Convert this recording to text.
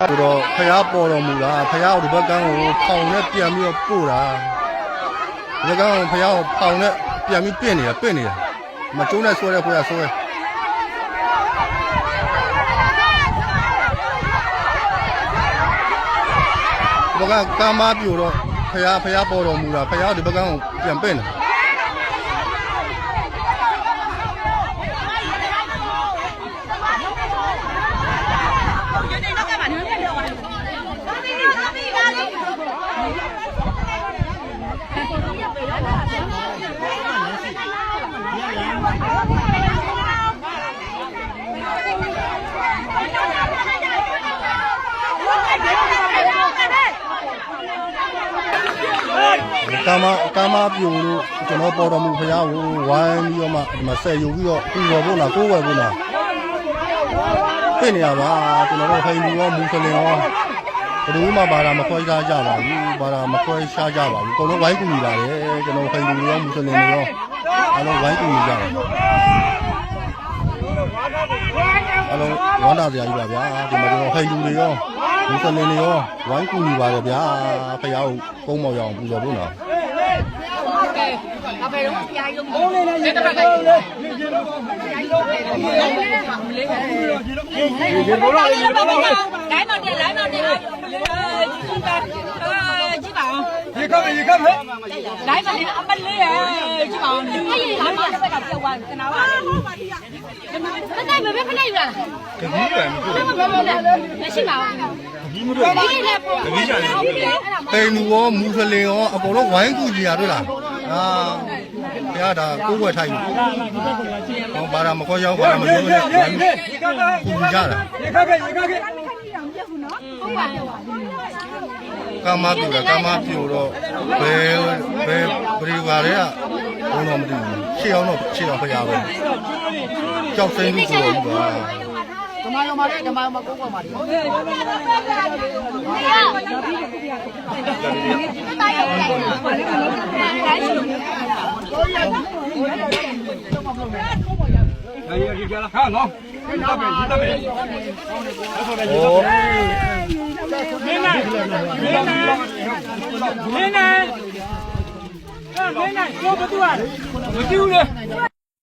တော့ဖျားပေါ်တော်မူတာဖျားကိုဒီဘက်ကန်းကိုဖောင်နဲ့ပြန်ပြီးတော့ပို့တာဒီဘက်ကန်းကိုဖျားကိုဖောင်နဲ့ပြန်ပြီးပင့်နေတာမကျုံးနဲ့ဆွဲတဲ့ဖွေးရဆွဲဒီဘက်ကကာမပြိုတော့ဖျားပေါ်တော်မူတာဖျားဒီဘက်ကန်းကိုပြန်ပင့်တယ်ကာမပြိုလို့ကျွန်တော်ပေါ်တော်မူဖျားကိုဝိုင်းပြီးတော့မှဒီမှာဆက်ယူပြီးတော့ဥတော်ဖို့လားကိုယ်ဝယ်ဖို့လားပြင်နေရပါကျွန်တော်တို့ဟိန္ဒူရောမွတ်စလင်ရောဘယ်သူမှဘာသာမခွဲခြားကြပါဘူးဘာသာမခွဲခြားကြပါဘူးအကုန်လုံးဝိုင်းကူညီပါတယ်ကျွန်တော်ဟိန္ဒူရောမွတ်စလင်ရောအားလုံးဝိုင်းကူညီကြတယ်အားလုံးဝမ်းသာစရာကြီးပါဗျာဒီမှာကျွန်တော်ဟိန္ဒူတွေရောမွတ်စလင်တွေရောဝိုင်းကူညီပါတယ်ဗျာဖျားကိုကုန်းမောက်ရအောင်ပူဇော်ဖို့နော်အဖေတို့ဖျားရုံးလေးတက်တက်လေးရေခပ်ရေခပ်ဟဲ့လိုက်ပါလေအမလေးရဲ့ကြည့်ပါဦးဒီလာမတဲ့ဘက်ကပြောက်သွားတယ်ကျွန်တော်ကမနိုင်ဘယ်ခဏယူလာတပီးတယ်မရှိပါဘူးဒီလိုလေးနဲ့ပုံတပီးကြတယ်ဟိန္ဒူရောမွတ်စလင်ရောအကုန်လုံးဝိုင်းကူညီရတွေ့လားဘုရားဒါကိုယ်ဝယ်ထိုင်ဟောဘာသာမခေါ်ရောက်ဘာသာမလို့နဲ့ကူညီကြတာရေခပ်ခဲ့ကာမပြိုတာကာမပြိုတော့ဘယ်ပရိဝါတွေကဘုံတော်မသိဘူးရှေ့အောင်ဖျားပဲကြောက်စိမ့်လို့ဆိုတော့ပါဓမ္မရောမှာလေဓမ္မရောမှာကိုယ်ကမှာဒီဒီကြလားဟာနော်တပည့်โอ้မင်းနိုင်ကိုဘသူอ่ะမကြည့်ဘူးလေ